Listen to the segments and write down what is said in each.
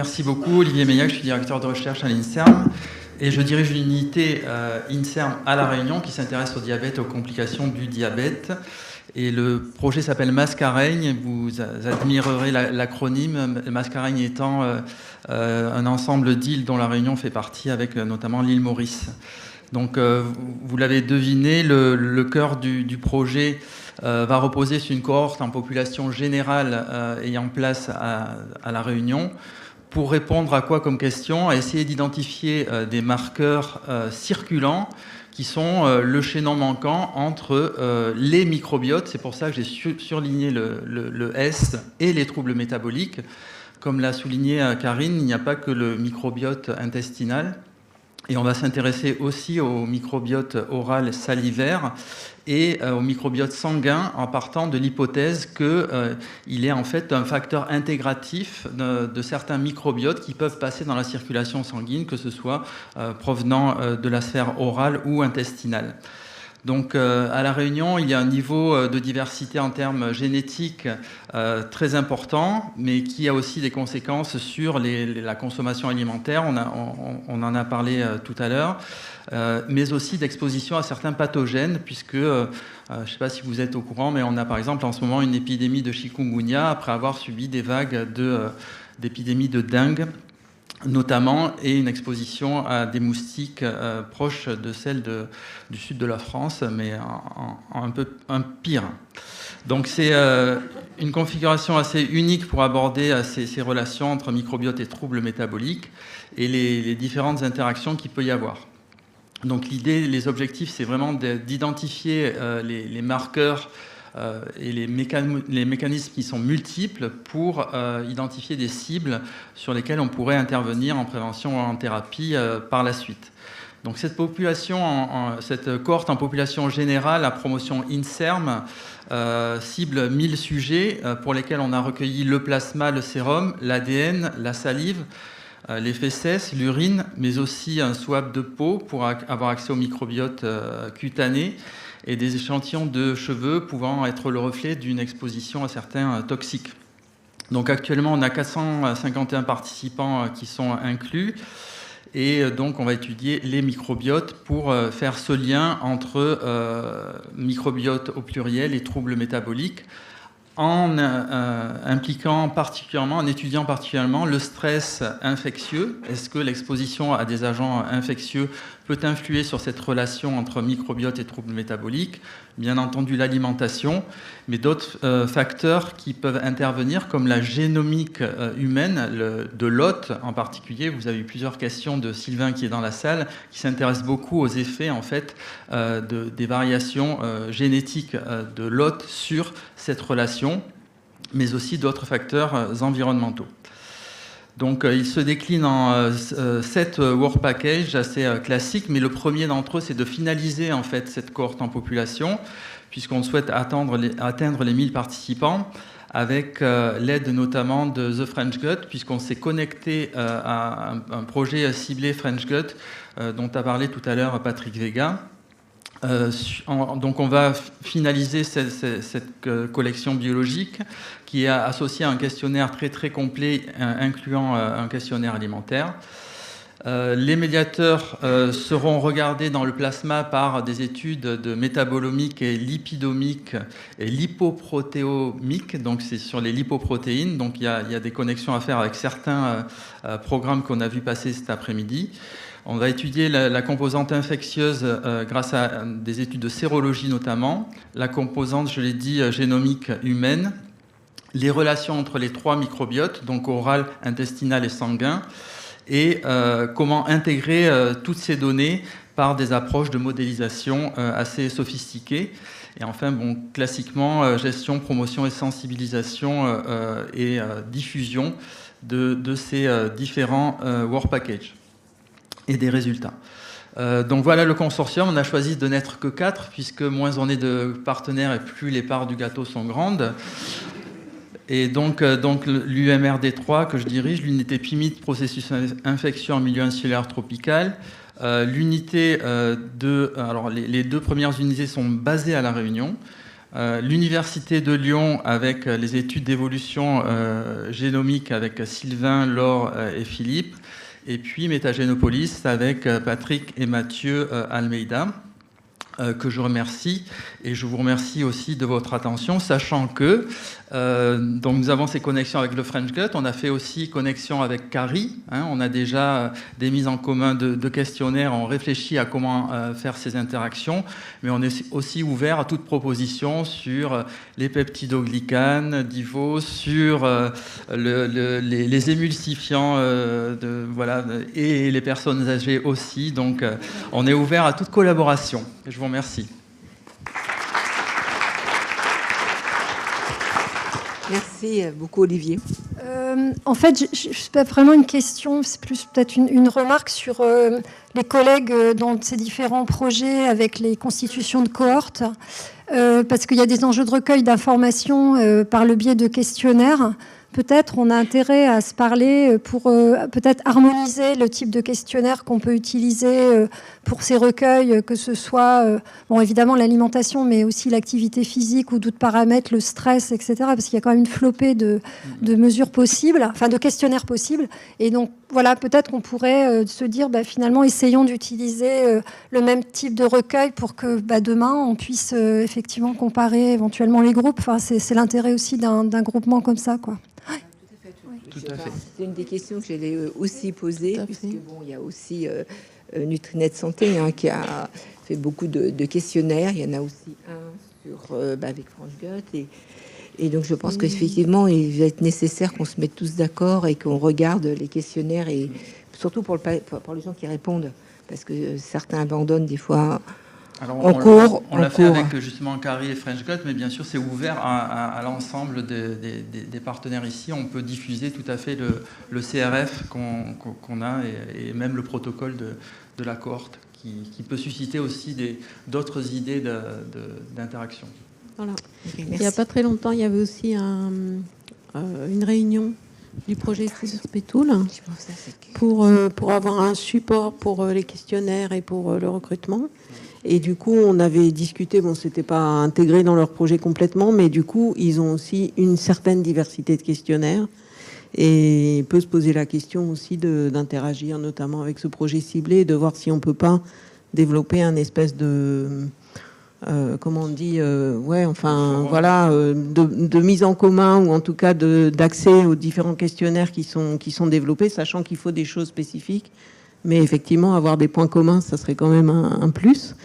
Merci beaucoup, Olivier Meillac, je suis directeur de recherche à l'INSERM et je dirige l'unité INSERM à La Réunion qui s'intéresse au diabète et aux complications du diabète. Et le projet s'appelle Mascareigne, vous admirerez l'acronyme, Mascareigne étant un ensemble d'îles dont La Réunion fait partie, avec notamment l'île Maurice. Donc vous l'avez deviné, le cœur du projet va reposer sur une cohorte en population générale ayant place à La Réunion. Pour répondre à quoi comme question? À essayer d'identifier des marqueurs circulants qui sont le chaînon manquant entre les microbiotes, c'est pour ça que j'ai surligné le S, et les troubles métaboliques. Comme l'a souligné Karine, il n'y a pas que le microbiote intestinal, et on va s'intéresser aussi au microbiote oral salivaire et au microbiote sanguin en partant de l'hypothèse qu'il est en fait un facteur intégratif de certains microbiotes qui peuvent passer dans la circulation sanguine, que ce soit provenant de la sphère orale ou intestinale. Donc à La Réunion, il y a un niveau de diversité en termes génétiques très important, mais qui a aussi des conséquences sur la consommation alimentaire, on en a parlé tout à l'heure, mais aussi d'exposition à certains pathogènes, puisque, je ne sais pas si vous êtes au courant, mais on a par exemple en ce moment une épidémie de chikungunya après avoir subi des vagues d'épidémies de dengue, notamment, et une exposition à des moustiques proches de celles du sud de la France, mais un pire. Donc c'est une configuration assez unique pour aborder ces relations entre microbiote et troubles métaboliques et les différentes interactions qu'il peut y avoir. Donc l'idée, les objectifs, c'est vraiment d'identifier les marqueurs et les mécanismes qui sont multiples pour identifier des cibles sur lesquelles on pourrait intervenir en prévention ou en thérapie par la suite. Donc cette cohorte en population générale, la promotion INSERM, cible 1000 sujets pour lesquels on a recueilli le plasma, le sérum, l'ADN, la salive, les fesses, l'urine, mais aussi un swab de peau pour avoir accès au microbiote cutané, et des échantillons de cheveux pouvant être le reflet d'une exposition à certains toxiques. Donc actuellement, on a 451 participants qui sont inclus, et donc on va étudier les microbiotes pour faire ce lien entre microbiote au pluriel et troubles métaboliques, en étudiant particulièrement le stress infectieux. Est-ce que l'exposition à des agents infectieux peut influer sur cette relation entre microbiote et troubles métaboliques? Bien entendu, l'alimentation, mais d'autres facteurs qui peuvent intervenir, comme la génomique humaine, de l'hôte en particulier. Vous avez eu plusieurs questions de Sylvain qui est dans la salle, qui s'intéresse beaucoup aux effets en fait, des variations génétiques de l'hôte sur cette relation, mais aussi d'autres facteurs environnementaux. Donc il se décline en 7 work packages assez classiques, mais le premier d'entre eux, c'est de finaliser en fait cette cohorte en population, puisqu'on souhaite atteindre les 1000 participants, avec l'aide notamment de The French Gut, puisqu'on s'est connecté à un projet ciblé French Gut, dont a parlé tout à l'heure Patrick Vega. Donc on va finaliser cette collection biologique qui est associée à un questionnaire très très complet incluant un questionnaire alimentaire. Les médiateurs seront regardés dans le plasma par des études de métabolomique et lipidomique et lipoprotéomique, donc c'est sur les lipoprotéines, donc il y a des connexions à faire avec certains programmes qu'on a vu passer cet après-midi. On va étudier la composante infectieuse grâce à des études de sérologie notamment, la composante, je l'ai dit, génomique humaine, les relations entre les 3 microbiotes, donc oral, intestinal et sanguin, et comment intégrer toutes ces données par des approches de modélisation assez sophistiquées. Et enfin, classiquement, gestion, promotion et sensibilisation et diffusion de ces différents work packages et des résultats. Donc voilà le consortium. On a choisi de n'être que 4, puisque moins on est de partenaires et plus les parts du gâteau sont grandes. Et donc l'UMRD3 que je dirige, l'unité PIMID, processus infectieux en milieu insulaire tropical. L'unité alors les 2 premières unités sont basées à La Réunion. l'Université de Lyon avec les études d'évolution génomique avec Sylvain, Laure et Philippe, et puis Métagénopolis avec Patrick et Mathieu Almeida, que je remercie, et je vous remercie aussi de votre attention, sachant que donc nous avons ces connexions avec le French Gut, on a fait aussi connexion avec CARI, on a déjà des mises en commun de questionnaires, on réfléchit à comment faire ces interactions, mais on est aussi ouvert à toute proposition sur les peptidoglycanes, d'IVO, sur les émulsifiants et les personnes âgées aussi, donc on est ouvert à toute collaboration. Je vous remercie. Merci beaucoup, Olivier. En fait, c'est pas vraiment une question, c'est plus peut-être une remarque sur les collègues dans ces différents projets avec les constitutions de cohortes, parce qu'il y a des enjeux de recueil d'informations par le biais de questionnaires. Peut-être on a intérêt à se parler pour peut-être harmoniser le type de questionnaire qu'on peut utiliser pour ces recueils, que ce soit, bon, évidemment l'alimentation, mais aussi l'activité physique ou d'autres paramètres, le stress, etc. Parce qu'il y a quand même une flopée de mesures possibles, enfin de questionnaires possibles. Et donc, voilà, peut-être qu'on pourrait se dire, finalement, essayons d'utiliser le même type de recueil pour que demain, on puisse effectivement comparer éventuellement les groupes. Enfin, c'est l'intérêt aussi d'un groupement comme ça, quoi. Tout à fait. C'est une des questions que j'allais aussi poser, puisque bon, il y a aussi Nutrinet Santé qui a fait beaucoup de questionnaires. Il y en a aussi un sur, avec French Gut. Et donc, je pense qu'effectivement, il va être nécessaire qu'on se mette tous d'accord et qu'on regarde les questionnaires, et surtout pour les gens qui répondent, parce que certains abandonnent des fois. Alors, on l'a fait avec justement CARI et French Gut, mais bien sûr c'est ouvert à l'ensemble des partenaires ici. On peut diffuser tout à fait le CRF qu'on a et même le protocole de la cohorte qui peut susciter aussi d'autres idées d'interaction. Voilà. Okay, il n'y a pas très longtemps, il y avait aussi une réunion du projet CRISPR-Tool pour avoir un support pour les questionnaires et pour le recrutement. Et du coup, on avait discuté, bon, c'était pas intégré dans leur projet complètement, mais du coup, ils ont aussi une certaine diversité de questionnaires. Et il peut se poser la question aussi d'interagir notamment avec ce projet ciblé, de voir si on peut pas développer un espèce de... comment on dit, de mise en commun, ou en tout cas d'accès aux différents questionnaires qui sont développés, sachant qu'il faut des choses spécifiques. Mais effectivement, avoir des points communs, ça serait quand même un plus.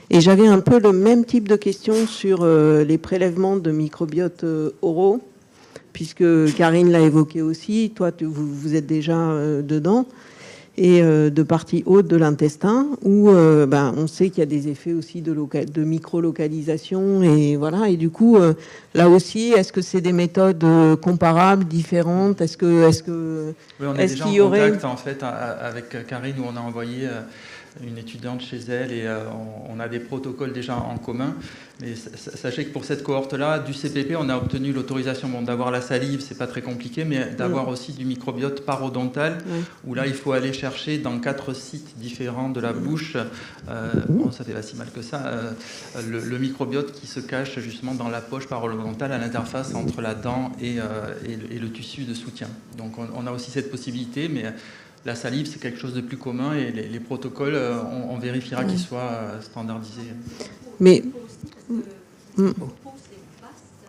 Et j'avais un peu le même type de question sur les prélèvements de microbiotes oraux, puisque Karine l'a évoqué aussi. Toi, vous êtes déjà dedans. Et de parties hautes de l'intestin, où on sait qu'il y a des effets aussi de micro-localisation, et voilà. Et du coup, là aussi, est-ce que c'est des méthodes comparables, différentes? Est-ce oui, on est déjà en contact en fait avec Karine, où on a envoyé une étudiante chez elle, et on a des protocoles déjà en commun. Mais sachez que pour cette cohorte-là, du CPP, on a obtenu l'autorisation d'avoir la salive, c'est pas très compliqué, mais d'avoir aussi du microbiote parodontal, où là, il faut aller chercher dans 4 sites différents de la bouche, ça fait pas si mal que ça, le microbiote qui se cache justement dans la poche parodontale, à l'interface entre la dent et le tissu de soutien. Donc on a aussi cette possibilité, mais la salive, c'est quelque chose de plus commun, et les protocoles, on vérifiera qu'ils soient standardisés. Mais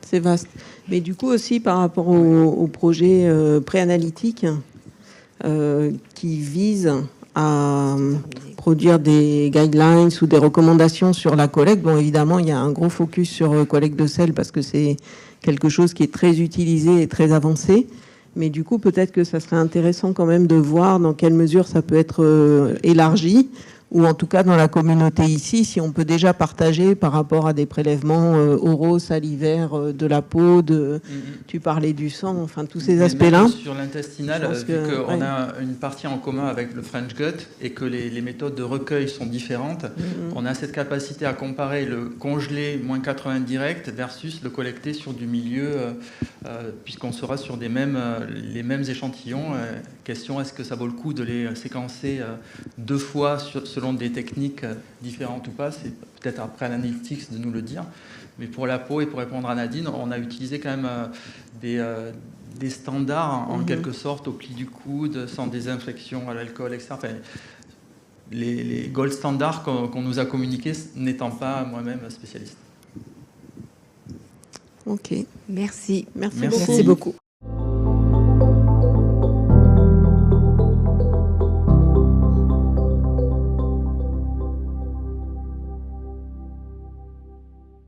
c'est vaste. Mais du coup aussi par rapport au projet préanalytique qui vise à produire des guidelines ou des recommandations sur la collecte. Bon, évidemment, il y a un gros focus sur collecte de sel parce que c'est quelque chose qui est très utilisé et très avancé. Mais du coup, peut-être que ça serait intéressant quand même de voir dans quelle mesure ça peut être élargi, ou en tout cas dans la communauté ici, si on peut déjà partager par rapport à des prélèvements oraux, salivaires, de la peau, tu parlais du sang, enfin tous ces aspects-là. Sur l'intestinal, vu qu'on a une partie en commun avec le French Gut et que les méthodes de recueil sont différentes, on a cette capacité à comparer le congelé moins 80 direct versus le collecté sur du milieu, puisqu'on sera sur les mêmes échantillons. Question, est-ce que ça vaut le coup de les séquencer 2 fois selon selon des techniques différentes ou pas. C'est peut-être après l'analytics de nous le dire. Mais pour la peau et pour répondre à Nadine, on a utilisé quand même des standards en quelque sorte au pli du coude, sans désinfection à l'alcool, etc. Enfin, les gold standards qu'on nous a communiqués, n'étant pas moi-même spécialiste. Ok. Merci. Merci beaucoup. Merci beaucoup.